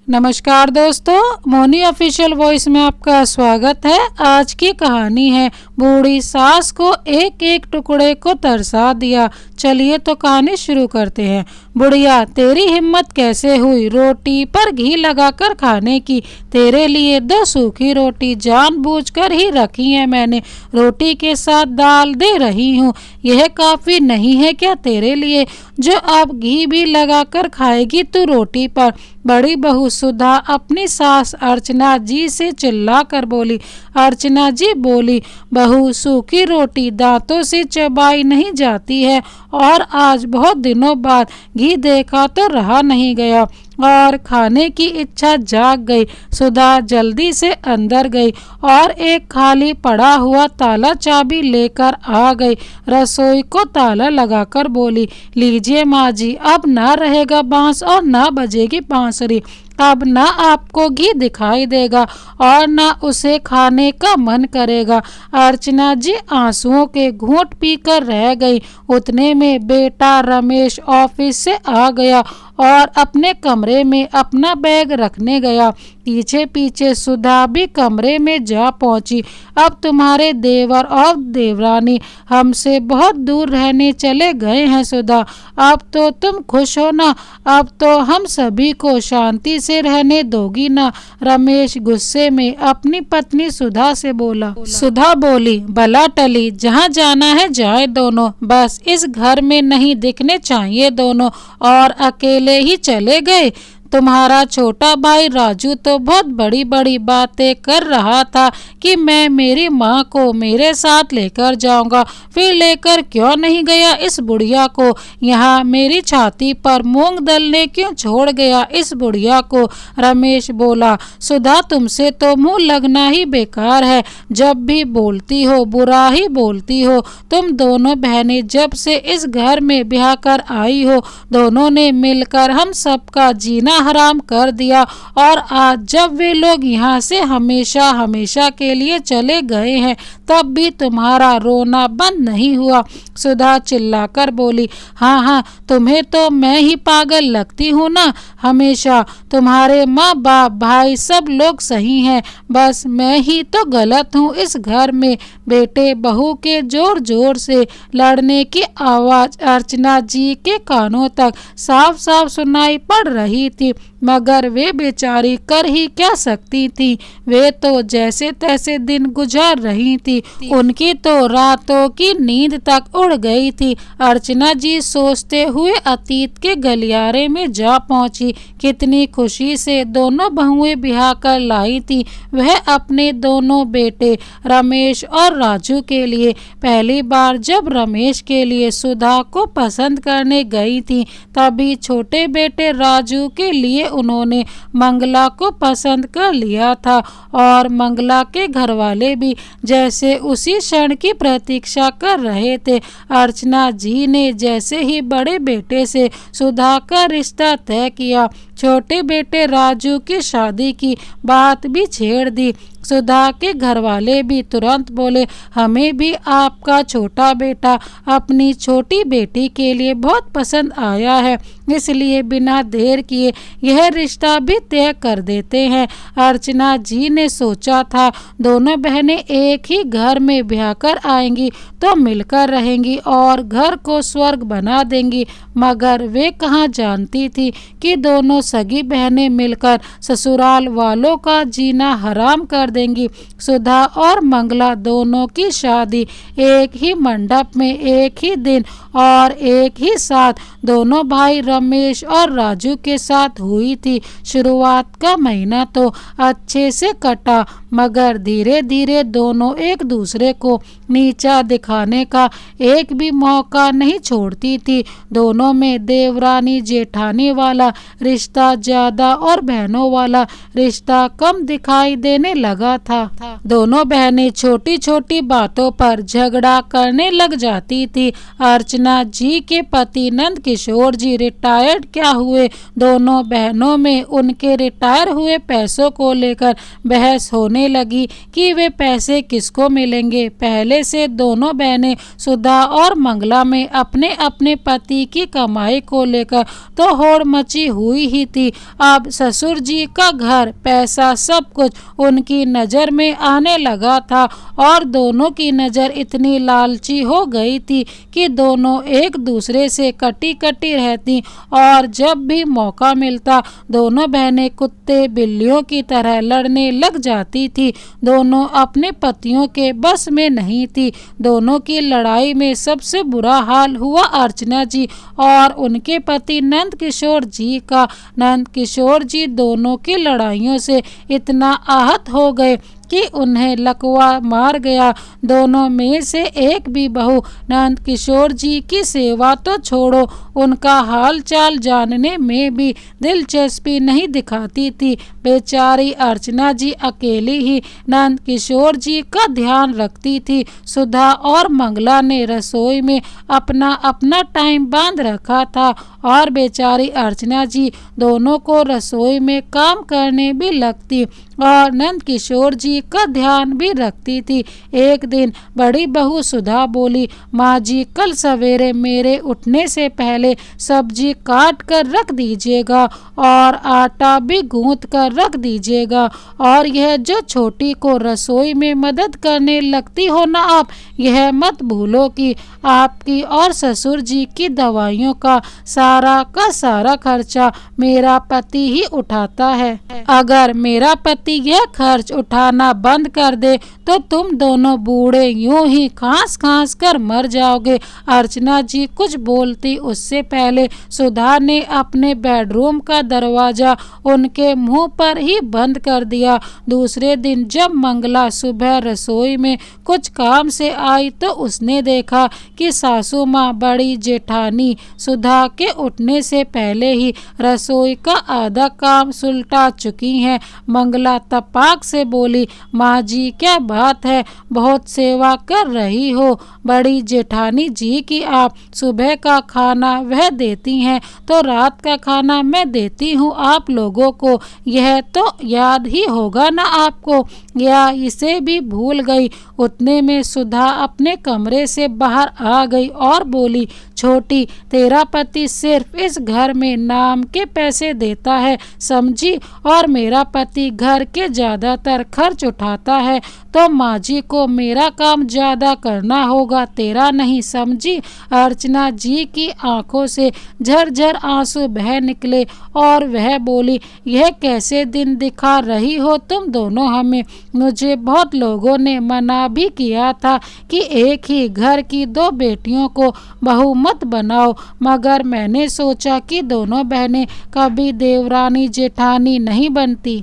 नमस्कार दोस्तों, Moni official voice में आपका स्वागत है। आज की कहानी है बूढ़ी सास को एक एक टुकड़े को तरसा दिया। चलिए तो कहानी शुरू करते हैं। बुढ़िया, तेरी हिम्मत कैसे हुई रोटी पर घी लगाकर खाने की? तेरे लिए 2 सूखी रोटी जानबूझकर ही रखी है मैंने। रोटी के साथ दाल दे रही हूँ। यह काफी नहीं है क्या तेरे लिए, जो अब घी भी लगाकर खाएगी तू रोटी पर? बड़ी बहू सुधा अपनी सास अर्चना जी से चिल्ला कर बोली। अर्चना जी बोली, बहू, सूखी रोटी दांतों से चबाई नहीं जाती है और आज बहुत दिनों बाद घी देखा तो रहा नहीं गया और खाने की इच्छा जाग गई। सुधा जल्दी से अंदर गई और एक खाली पड़ा हुआ ताला चाबी लेकर आ गई। रसोई को ताला लगाकर बोली, लीजिए माँ जी, अब ना रहेगा बांस और ना बजेगी बांसुरी। अब ना आपको घी दिखाई देगा और ना उसे खाने का मन करेगा। अर्चना जी आंसुओं के घूंट पीकर रह गई। उतने में बेटा रमेश ऑफिस से आ गया और अपने कमरे में अपना बैग रखने गया। पीछे पीछे सुधा भी कमरे में जा पहुंची। अब तुम्हारे देवर और देवरानी हमसे बहुत दूर रहने चले गए हैं सुधा। अब तो तुम खुश हो ना? अब तो हम सभी को शांति से रहने दोगी ना? रमेश गुस्से में अपनी पत्नी सुधा से बोला। सुधा बोली, भला टली, जहाँ जाना है जाए दोनों, बस इस घर में नहीं दिखने चाहिए दोनों। और अकेले ही चले गए। तुम्हारा छोटा भाई राजू तो बहुत बड़ी बड़ी बातें कर रहा था कि मैं मेरी माँ को मेरे साथ लेकर जाऊंगा। फिर लेकर क्यों नहीं गया इस बुढ़िया को? यहाँ मेरी छाती पर मूंग दलने क्यों छोड़ गया इस बुढ़िया को? रमेश बोला, सुधा, तुमसे तो मुंह लगना ही बेकार है। जब भी बोलती हो बुरा ही बोलती हो। तुम दोनों बहनें जब से इस घर में ब्याह कर आई हो, दोनों ने मिलकर हम सबका जीना हराम कर दिया और आज जब वे लोग यहाँ से हमेशा हमेशा के लिए चले गए हैं तब भी तुम्हारा रोना बंद नहीं हुआ। सुधा चिल्लाकर बोली, हाँ हाँ, तुम्हें तो मैं ही पागल लगती हूँ ना? हमेशा तुम्हारे माँ बाप भाई सब लोग सही हैं, बस मैं ही तो गलत हूँ इस घर में। बेटे बहू के जोर जोर से लड़ने की आवाज अर्चना जी के कानों तक साफ साफ सुनाई पड़ रही थी, मगर वे बेचारी कर ही क्या सकती थी। वे तो जैसे तैसे दिन गुजार रही थी। उनकी तो रातों की नींद तक उड़ गई थी। अर्चना जी सोचते हुए अतीत के गलियारे में जा पहुंची। कितनी खुशी से दोनों बहुएं ब्याह कर लाई थी वह अपने दोनों बेटे रमेश और राजू के लिए। पहली बार जब रमेश के लिए सुधा को पसंद करने गई थी तभी छोटे बेटे राजू के लिए उन्होंने मंगला को पसंद कर लिया था और मंगला के घरवाले भी जैसे उसी क्षण की प्रतीक्षा कर रहे थे। अर्चना जी ने जैसे ही बड़े बेटे से सुधा का रिश्ता तय किया, छोटे बेटे राजू की शादी की बात भी छेड़ दी। सुधा के घरवाले भी तुरंत बोले, हमें भी आपका छोटा बेटा अपनी छोटी बेटी के लिए बहुत पसंद आया है, इसलिए बिना देर किए यह रिश्ता भी तय कर देते हैं। अर्चना जी ने सोचा था दोनों बहनें एक ही घर में ब्याह कर आएंगी तो मिलकर रहेंगी और घर को स्वर्ग बना देंगी, मगर वे कहाँ जानती थी कि दोनों सगी बहनें मिलकर ससुराल वालों का जीना हराम कर देंगी। सुधा और मंगला दोनों की शादी एक ही मंडप में एक ही दिन और एक ही साथ दोनों भाई रमेश और राजू के साथ हुई थी। शुरुआत का महीना तो अच्छे से कटा, मगर धीरे धीरे दोनों एक दूसरे को नीचा दिखाने का एक भी मौका नहीं छोड़ती थी। दोनों में देवरानी जेठानी वाला रिश्ता ज्यादा और बहनों वाला रिश्ता कम दिखाई देने लगा था। दोनों बहनें छोटी छोटी बातों पर झगड़ा करने लग जाती थी। अर्चना जी के पति नंद किशोर जी रिटायर्ड क्या हुए, दोनों बहनों में उनके रिटायर हुए पैसों को लेकर बहस होने लगी कि वे पैसे किसको मिलेंगे। पहले से दोनों बहनें सुधा और मंगला में अपने अपने पति की कमाई को लेकर तो होड़ मची हुई ही रही थी। अब ससुर जी का घर, पैसा, सब कुछ उनकी नज़र में आने लगा था और दोनों की नज़र इतनी लालची हो गई थी कि दोनों एक दूसरे से कटी कटी रहती और जब भी मौका मिलता दोनों बहनें कुत्ते बिल्लियों की तरह लड़ने लग जाती थी। दोनों अपने पतियों के बस में नहीं थी। दोनों की लड़ाई में सबसे बुरा हाल हुआ अर्चना जी और उनके पति नंद किशोर जी का। नंद किशोर जी दोनों की लड़ाइयों से इतना आहत हो गए कि उन्हें लकवा मार गया। दोनों में से एक भी बहू नंद किशोर जी की सेवा तो छोड़ो, उनका हाल चाल जानने में भी दिलचस्पी नहीं दिखाती थी। बेचारी अर्चना जी अकेली ही नंद किशोर जी का ध्यान रखती थी। सुधा और मंगला ने रसोई में अपना अपना टाइम बांध रखा था और बेचारी अर्चना जी दोनों को रसोई में काम करने भी लगती और नंद किशोर जी का ध्यान भी रखती थी। एक दिन बड़ी बहू सुधा बोली, माँ जी कल सवेरे मेरे उठने से पहले सब्जी काट कर रख दीजिएगा और आटा भी गूंथ कर रख दीजिएगा और यह जो छोटी को रसोई में मदद करने लगती हो ना आप, यह मत भूलो कि आपकी और ससुर जी की दवाइयों का सारा खर्चा मेरा पति ही उठाता है। अगर मेरा पति यह खर्च उठाना बंद कर दे तो तुम दोनों बूढ़े यूं ही खांस खांस कर मर जाओगे। अर्चना जी कुछ बोलती उससे पहले सुधा ने अपने बेडरूम का दरवाजा उनके मुंह पर ही बंद कर दिया। दूसरे दिन जब मंगला सुबह रसोई में कुछ काम से आई तो उसने देखा कि सासू माँ बड़ी जेठानी सुधा के उठने से पहले ही रसोई का आधा काम सुलटा चुकी हैं। मंगला तपाक से बोली, माँ जी क्या बात है, बहुत सेवा कर रही हो बड़ी जेठानी जी की। आप सुबह का खाना वह देती हैं तो रात का खाना मैं देती हूँ आप लोगों को, यह तो याद ही होगा ना आपको, या इसे भी भूल गई। उतने में सुधा अपने कमरे से बाहर आ गई और बोली, छोटी तेरा पति सिर्फ इस घर में नाम के पैसे देता है समझी, और मेरा पति घर के ज्यादातर खर्च उठाता है, तो माँ जी को मेरा काम ज्यादा करना होगा, तेरा नहीं समझी। अर्चना जी की आंखों से झरझर आंसू बह निकले और वह बोली, यह कैसे दिन दिखा रही हो तुम दोनों हमें। मुझे बहुत लोगों ने मना भी किया था कि एक ही घर की दो बेटियों को बहू मत बनाओ, मगर मैंने सोचा कि दोनों बहनें कभी देवरानी जेठानी नहीं बनती,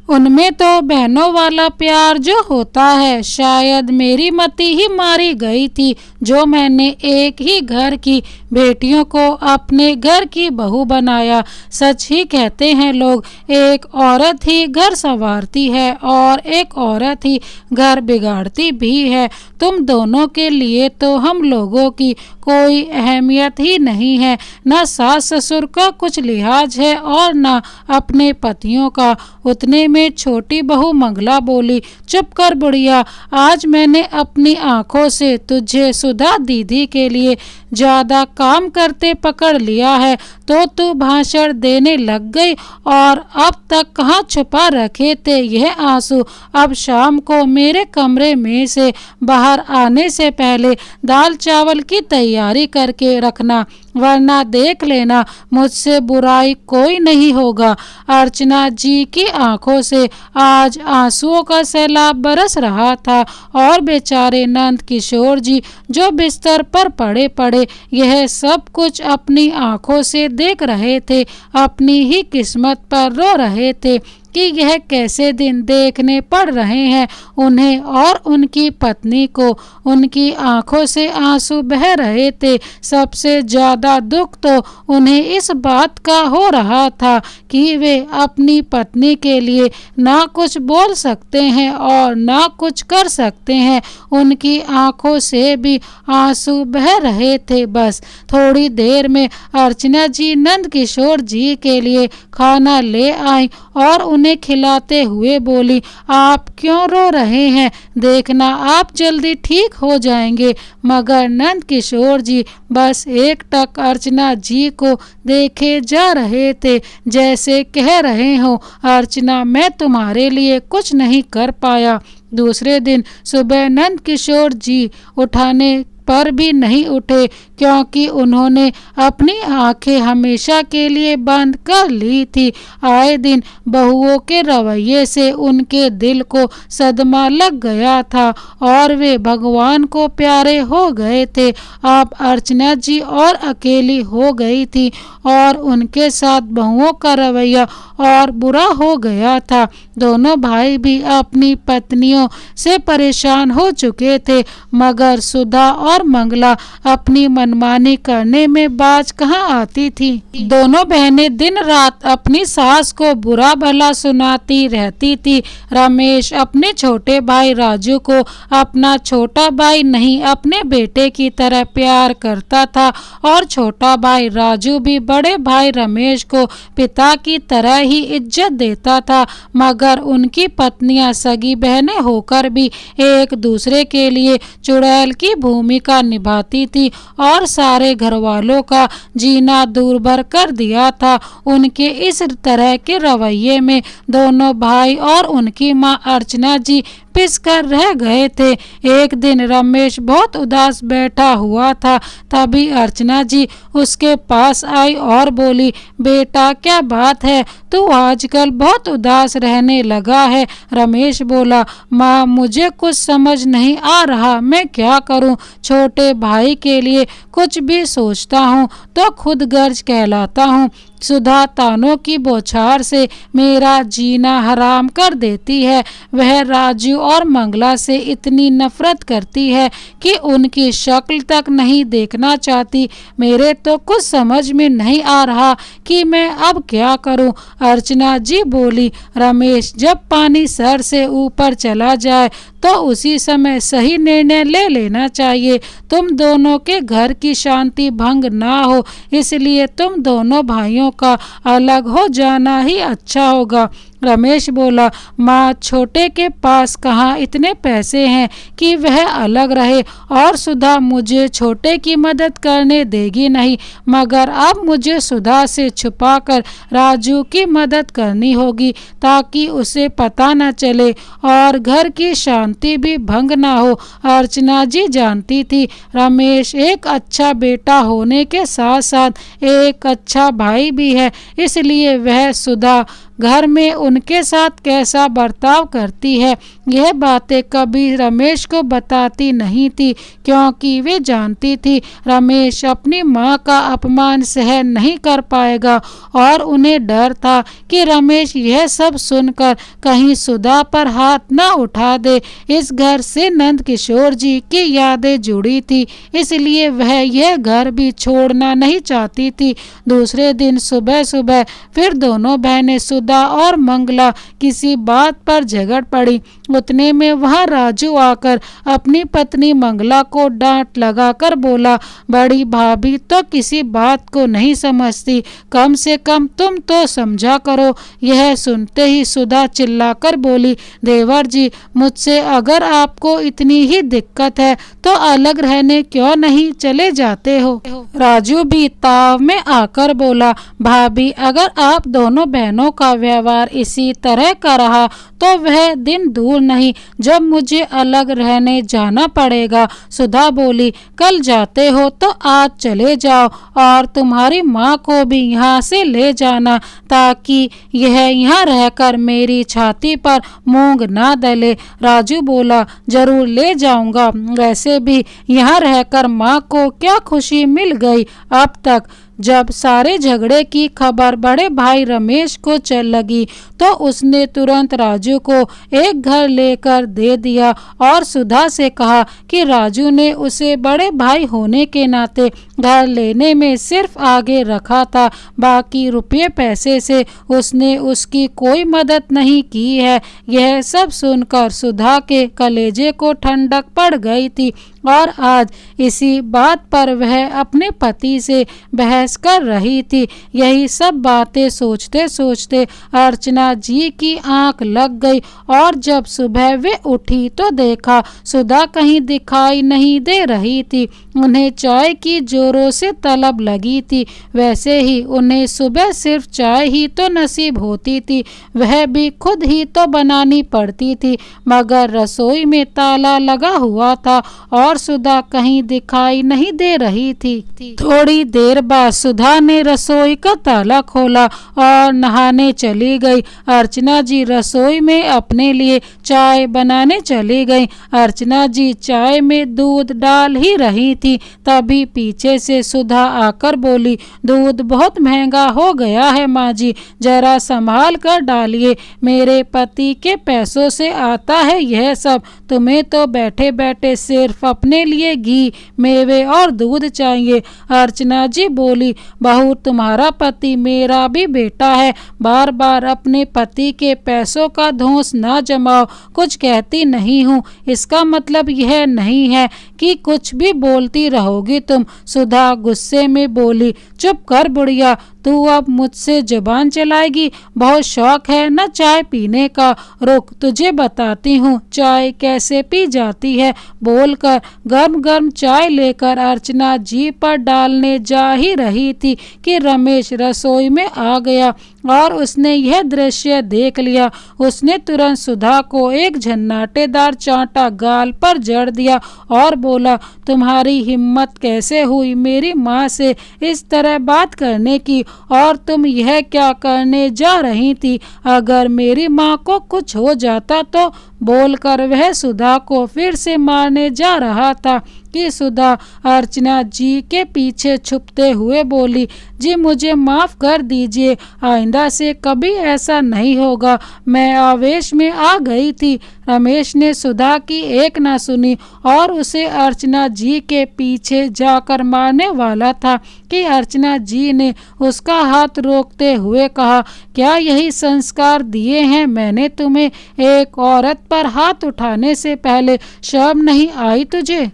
उनमें तो बहनों वाला प्यार जो होता है। शायद मेरी मति ही मारी गई थी जो मैंने एक ही घर की बेटियों को अपने घर की बहू बनाया। सच ही कहते हैं लोग, एक औरत ही घर संवारती है और एक औरत ही घर बिगाड़ती भी है। तुम दोनों के लिए तो हम लोगों की कोई अहमियत ही नहीं है, न सास ससुर का कुछ लिहाज है और न अपने पतियों का। उतने में छोटी बहू मंगला बोली, चुप कर बुढ़िया, आज मैंने अपनी आंखों से तुझे सुधा दीदी के लिए ज्यादा काम करते पकड़ लिया है तो तू भाषण देने लग गई, और अब तक कहाँ छुपा रखे थे यह आंसू। अब शाम को मेरे कमरे में से बाहर आने से पहले दाल चावल की तैयारी करके रखना, वरना देख लेना मुझसे बुराई कोई नहीं होगा। अर्चना जी की आंखों से आज आंसुओं का सैलाब बरस रहा था और बेचारे नंद किशोर जी जो बिस्तर पर पड़े पड़े यह सब कुछ अपनी आंखों से देख रहे थे, अपनी ही किस्मत पर रो रहे थे कि यह कैसे दिन देखने पड़ रहे हैं उन्हें और उनकी पत्नी को। उनकी आंखों से आंसू बह रहे थे। सबसे ज्यादा दुख तो उन्हें इस बात का हो रहा था कि वे अपनी पत्नी के लिए ना कुछ बोल सकते हैं और ना कुछ कर सकते हैं। उनकी आंखों से भी आंसू बह रहे थे। बस थोड़ी देर में अर्चना जी नंद किशोर जी के लिए खाना ले आई और उन्हें उन्हें खिलाते हुए बोली, आप क्यों रो रहे हैं? देखना आप जल्दी ठीक हो जाएंगे। मगर नंद किशोर जी बस एकटक अर्चना जी को देखे जा रहे थे, जैसे कह रहे हो, अर्चना मैं तुम्हारे लिए कुछ नहीं कर पाया। दूसरे दिन सुबह नंद किशोर जी उठाने पर भी नहीं उठे, क्योंकि उन्होंने अपनी आंखें हमेशा के लिए बंद कर ली थी। आए दिन बहुओं के रवैये से उनके दिल को सदमा लग गया था और वे भगवान को प्यारे हो गए थे। अब अर्चना जी और अकेली हो गई थी और उनके साथ बहुओं का रवैया और बुरा हो गया था। दोनों भाई भी अपनी पत्नियों से परेशान हो चुके थे, मगर सुधा और मंगला अपनी मनमानी करने में बाज कहाँ आती थी। दोनों बहनें दिन रात अपनी सास को बुरा भला सुनाती रहती थी। रमेश अपने छोटे भाई राजू को अपना छोटा भाई नहीं, अपने बेटे की तरह प्यार करता था और छोटा भाई राजू भी बड़े भाई रमेश को पिता की तरह ही इज्जत देता था। मगर उनकी पत्नियां सगी बहनें होकर भी एक दूसरे के लिए चुड़ैल की भूमिका निभाती थी और सारे घर वालों का जीना दूरभर कर दिया था। उनके इस तरह के रवैये में दोनों भाई और उनकी मां अर्चना जी पिस कर रह गए थे। एक दिन रमेश बहुत उदास बैठा हुआ था, तभी अर्चना जी उसके पास आई और बोली, बेटा क्या बात है, तू आजकल बहुत उदास रहने लगा है। रमेश बोला, माँ मुझे कुछ समझ नहीं आ रहा, मैं क्या करूँ। छोटे भाई के लिए कुछ भी सोचता हूँ तो खुद गर्ज कहलाता हूँ। सुधा तानों की बौछार से मेरा जीना हराम कर देती है। वह राजू और मंगला से इतनी नफरत करती है कि उनकी शक्ल तक नहीं देखना चाहती। मेरे तो कुछ समझ में नहीं आ रहा कि मैं अब क्या करूं। अर्चना जी बोली, रमेश जब पानी सर से ऊपर चला जाए तो उसी समय सही निर्णय ले लेना चाहिए। तुम दोनों के घर की शांति भंग ना हो, इसलिए तुम दोनों भाइयों का अलग हो जाना ही अच्छा होगा। रमेश बोला, माँ छोटे के पास कहाँ इतने पैसे हैं कि वह अलग रहे, और सुधा मुझे छोटे की मदद करने देगी नहीं, मगर अब मुझे सुधा से छुपाकर राजू की मदद करनी होगी ताकि उसे पता न चले और घर की शांति भी भंग ना हो। अर्चना जी जानती थी रमेश एक अच्छा बेटा होने के साथ साथ एक अच्छा भाई भी है, इसलिए वह सुधा घर में उनके साथ कैसा बर्ताव करती है यह बातें कभी रमेश को बताती नहीं थी, क्योंकि वे जानती थी रमेश अपनी माँ का अपमान सहन नहीं कर पाएगा और उन्हें डर था कि रमेश यह सब सुनकर कहीं सुधा पर हाथ न उठा दे। इस घर से नंद किशोर जी की यादें जुड़ी थी, इसलिए वह यह घर भी छोड़ना नहीं चाहती थी। दूसरे दिन सुबह सुबह फिर दोनों बहनें सुधा और मंगला किसी बात पर झगड़ पड़ी। उतने में वहां राजू आकर अपनी पत्नी मंगला को डांट लगाकर बोला, बड़ी भाभी तो किसी बात को नहीं समझती, कम से कम तुम तो समझा करो। यह सुनते ही सुधा चिल्लाकर बोली, देवर जी मुझसे अगर आपको इतनी ही दिक्कत है तो अलग रहने क्यों नहीं चले जाते हो। राजू भी ताव में आकर बोला, भाभी अगर आप दोनों बहनों का व्यवहार इसी तरह का रहा तो वह दिन दूर नहीं जब मुझे अलग रहने जाना पड़ेगा। सुधा बोली, कल जाते हो तो आज चले जाओ और तुम्हारी माँ को भी यहाँ से ले जाना ताकि यह यहाँ रहकर मेरी छाती पर मूंग ना दले। राजू बोला, जरूर ले जाऊंगा, वैसे भी यहाँ रहकर माँ को क्या खुशी मिल गई। अब तक जब सारे झगड़े की खबर बड़े भाई रमेश को चल लगी तो उसने तुरंत राजू को एक घर लेकर दे दिया और सुधा से कहा कि राजू ने उसे बड़े भाई होने के नाते घर लेने में सिर्फ आगे रखा था, बाकी रुपये पैसे से उसने उसकी कोई मदद नहीं की है। यह सब सुनकर सुधा के कलेजे को ठंडक पड़ गई थी और आज इसी बात पर वह अपने पति से बहस बहस कर रही थी। यही सब बातें सोचते सोचते अर्चना जी की आंख लग गई और जब सुबह वे उठी तो देखा सुधा कहीं दिखाई नहीं दे रही थी। उन्हें चाय की जोरों से तलब लगी थी। वैसे ही उन्हें सुबह सिर्फ चाय ही तो नसीब होती थी, वह भी खुद ही तो बनानी पड़ती थी, मगर रसोई में ताला लगा हुआ था और सुधा कहीं दिखाई नहीं दे रही थी। थोड़ी देर बाद सुधा ने रसोई का ताला खोला और नहाने चली गई। अर्चना जी रसोई में अपने लिए चाय बनाने चली गई। अर्चना जी चाय में दूध डाल ही रही थी, तभी पीछे से सुधा आकर बोली, दूध बहुत महंगा हो गया है माँ जी, जरा संभाल कर डालिए, मेरे पति के पैसों से आता है यह सब, तुम्हें तो बैठे बैठे सिर्फ अपने लिए घी, मेवे और दूध चाहिए। अर्चना जी बोली, बहू तुम्हारा पति मेरा भी बेटा है, बार बार अपने पति के पैसों का धौंस ना जमाओ। कुछ कहती नहीं हूँ, इसका मतलब यह नहीं है कि कुछ भी बोलती रहोगी तुम। सुधा गुस्से में बोली, चुप कर बुढ़िया, तू अब मुझसे जुबान चलाएगी? बहुत शौक है न चाय पीने का, रुक तुझे बताती हूँ चाय कैसे पी जाती है। बोलकर गर्म गर्म चाय लेकर अर्चना जी पर डालने जा ही रही थी कि रमेश रसोई में आ गया और उसने यह दृश्य देख लिया। उसने तुरंत सुधा को एक झन्नाटेदार चांटा गाल पर जड़ दिया और बोला, तुम्हारी हिम्मत कैसे हुई मेरी माँ से इस तरह बात करने की, और तुम यह क्या करने जा रही थी? अगर मेरी माँ को कुछ हो जाता तो? बोलकर वह सुधा को फिर से मारने जा रहा था कि सुधा अर्चना जी के पीछे छुपते हुए बोली, जी मुझे माफ़ कर दीजिए, आइंदा से कभी ऐसा नहीं होगा, मैं आवेश में आ गई थी। रमेश ने सुधा की एक ना सुनी और उसे अर्चना जी के पीछे जाकर मारने वाला था कि अर्चना जी ने उसका हाथ रोकते हुए कहा, क्या यही संस्कार दिए हैं मैंने तुम्हें? एक औरत पर हाथ उठाने से पहले शर्म नहीं आई तुझे?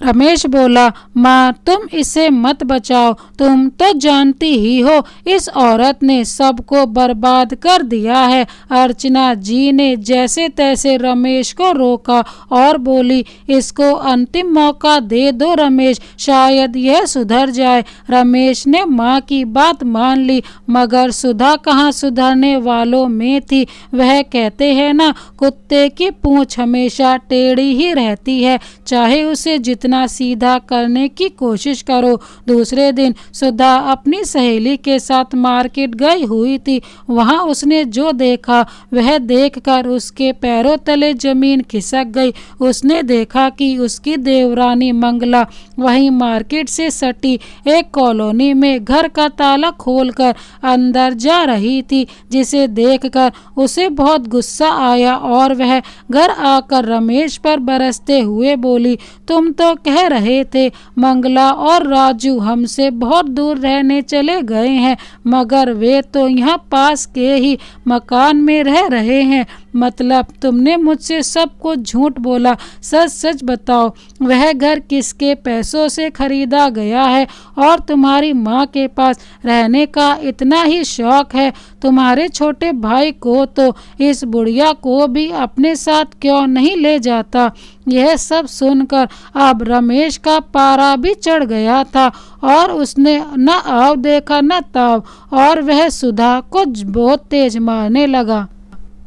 रमेश बोला, माँ तुम इसे मत बचाओ, तुम तो जानती ही हो इस औरत ने सबको बर्बाद कर दिया है। अर्चना जी ने जैसे तैसे रमेश को रोका और बोली, इसको अंतिम मौका दे दो रमेश, शायद यह सुधर जाए। रमेश ने माँ की बात मान ली, मगर सुधा कहाँ सुधरने वालों में थी। वह कहते हैं ना, कुत्ते की पूंछ हमेशा टेढ़ी ही रहती है, चाहे उसे जितना सीधा करने की कोशिश करो। दूसरे दिन सुधा अपनी सहेली के साथ मार्केट गई हुई थी। वहां उसने जो देखा वह देखकर उसके पैरों तले जमीन खिसक गई। उसने देखा कि उसकी देवरानी मंगला वहीं मार्केट से सटी एक कॉलोनी में घर का ताला खोलकर अंदर जा रही थी, जिसे देखकर उसे बहुत गुस्सा आया और वह घर आकर रमेश पर बरसते हुए बोली, तुम तो कह रहे थे मंगला और राजू हमसे बहुत दूर रहने चले गए हैं, मगर वे तो यहाँ पास के ही मकान में रह रहे हैं, मतलब तुमने मुझसे सब कुछ झूठ बोला। सच सच बताओ, वह घर किसके पैसों से खरीदा गया है? और तुम्हारी माँ के पास रहने का इतना ही शौक है तुम्हारे छोटे भाई को तो इस बुढ़िया को भी अपने साथ क्यों नहीं ले जाता? यह सब सुनकर अब रमेश का पारा भी चढ़ गया था और उसने न आव देखा न ताव और वह सुधा को बहुत तेज मारने लगा।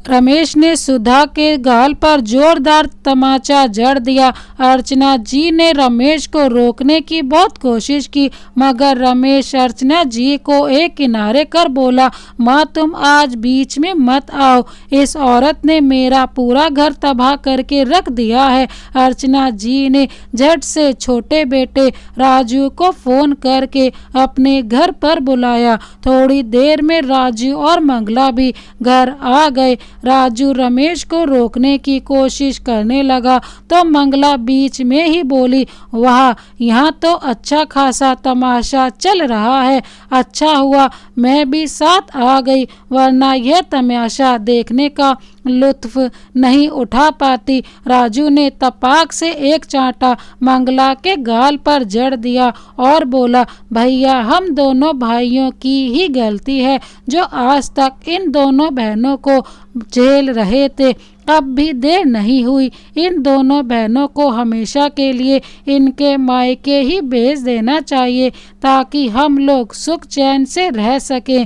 रमेश ने सुधा के गाल पर जोरदार तमाचा जड़ दिया। अर्चना जी ने रमेश को रोकने की बहुत कोशिश की, मगर रमेश अर्चना जी को एक किनारे कर बोला, माँ तुम आज बीच में मत आओ, इस औरत ने मेरा पूरा घर तबाह करके रख दिया है। अर्चना जी ने झट से छोटे बेटे राजू को फोन करके अपने घर पर बुलाया। थोड़ी देर में राजू और मंगला भी घर आ गए। राजू रमेश को रोकने की कोशिश करने लगा तो मंगला बीच में ही बोली, वाह, यहाँ तो अच्छा खासा तमाशा चल रहा है। अच्छा हुआ मैं भी साथ आ गई, वरना यह तमाशा देखने का लुत्फ नहीं उठा पाती। राजू ने तपाक से एक चांटा मंगला के गाल पर जड़ दिया और बोला, भैया, हम दोनों भाइयों की ही गलती है जो आज तक इन दोनों बहनों को झेल रहे थे। अब भी देर नहीं हुई, इन दोनों बहनों को हमेशा के लिए इनके मायके ही भेज देना चाहिए ताकि हम लोग सुख चैन से रह सकें।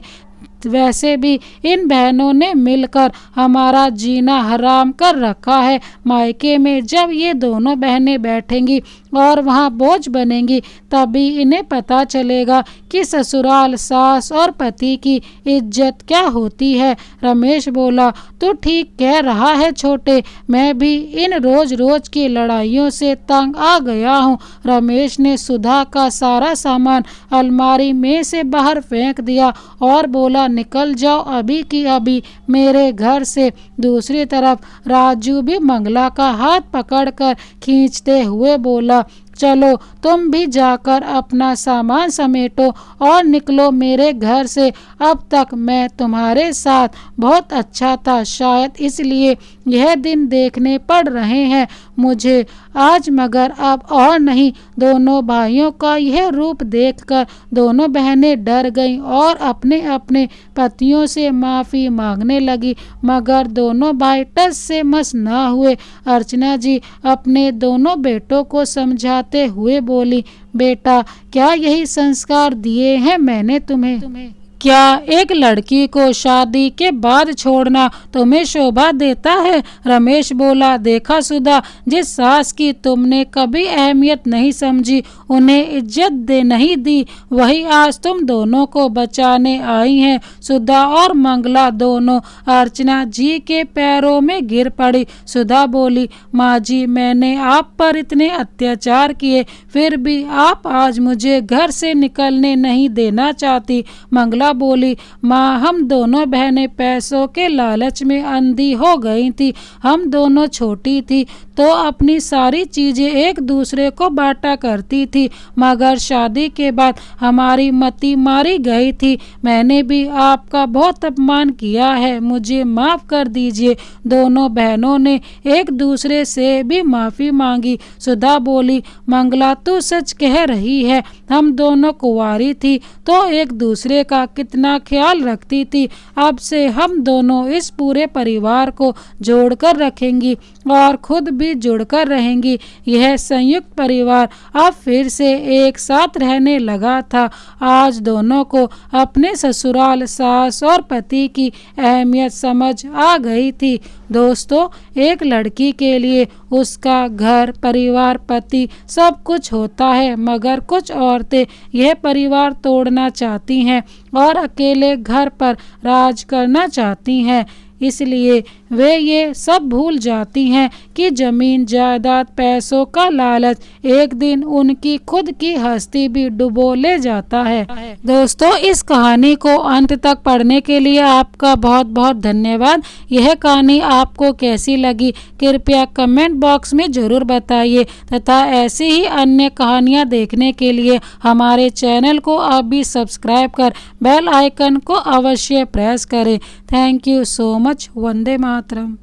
वैसे भी इन बहनों ने मिलकर हमारा जीना हराम कर रखा है। मायके में जब ये दोनों बहनें बैठेंगी और वहाँ बोझ बनेंगी, तभी इन्हें पता चलेगा कि ससुराल सास और पति की इज्जत क्या होती है। रमेश बोला, तू ठीक कह रहा है छोटे, मैं भी इन रोज रोज की लड़ाइयों से तंग आ गया हूँ। रमेश ने सुधा का सारा सामान अलमारी में से बाहर फेंक दिया और बोला, निकल जाओ अभी की अभी मेरे घर से। दूसरी तरफ राजू भी मंगला का हाथ पकड़कर खींचते हुए बोला, चलो तुम भी जाकर अपना सामान समेटो और निकलो मेरे घर से। अब तक मैं तुम्हारे साथ बहुत अच्छा था, शायद इसलिए यह दिन देखने पड़ रहे हैं मुझे आज, मगर अब और नहीं। दोनों भाइयों का यह रूप देखकर दोनों बहनें डर गईं और अपने अपने पतियों से माफ़ी मांगने लगी, मगर दोनों भाई टस से मस ना हुए। अर्चना जी अपने दोनों बेटों को समझाते हुए बोली, बेटा, क्या यही संस्कार दिए हैं मैंने तुम्हें? क्या एक लड़की को शादी के बाद छोड़ना तुम्हें शोभा देता है? रमेश बोला, देखा सुधा, जिस सास की तुमने कभी अहमियत नहीं समझी, उन्हें इज्जत दे नहीं दी, वही आज तुम दोनों को बचाने आई हैं। सुधा और मंगला दोनों अर्चना जी के पैरों में गिर पड़ी। सुधा बोली, माँ जी, मैंने आप पर इतने अत्याचार किए, फिर भी आप आज मुझे घर से निकलने नहीं देना चाहती। मंगला बोली, माँ, हम दोनों बहनें पैसों के लालच में अंधी हो गई थी। हम दोनों छोटी थी तो अपनी सारी चीजें एक दूसरे को बांटा करती थी, मगर शादी के बाद हमारी मति मारी गई थी। मैंने भी आपका बहुत अपमान किया है, मुझे माफ कर दीजिए। दोनों बहनों ने एक दूसरे से भी माफी मांगी। सुधा बोली, मंगला, तू सच कह रही है, हम दोनों कुंवारी थी तो एक दूसरे का कितना ख्याल रखती थी। अब से हम दोनों इस पूरे परिवार को जोड़कर रखेंगी और खुद भी जुड़कर रहेंगी। यह संयुक्त परिवार अब फिर से एक साथ रहने लगा था। आज दोनों को अपने ससुराल सास और पति की अहमियत समझ आ गई थी। दोस्तों, एक लड़की के लिए उसका घर, परिवार, पति सब कुछ होता है, मगर कुछ औरतें यह परिवार तोड़ना चाहती हैं और अकेले घर पर राज करना चाहती हैं। इसलिए वे ये सब भूल जाती हैं कि जमीन जायदाद, पैसों का लालच एक दिन उनकी खुद की हस्ती भी डुबो ले जाता है। दोस्तों, इस कहानी को अंत तक पढ़ने के लिए आपका बहुत बहुत धन्यवाद। यह कहानी आपको कैसी लगी कृपया कमेंट बॉक्स में ज़रूर बताइए तथा ऐसी ही अन्य कहानियाँ देखने के लिए हमारे चैनल को अभी सब्सक्राइब कर बेल आइकन को अवश्य प्रेस करें। Thank you so much. Vande Mataram.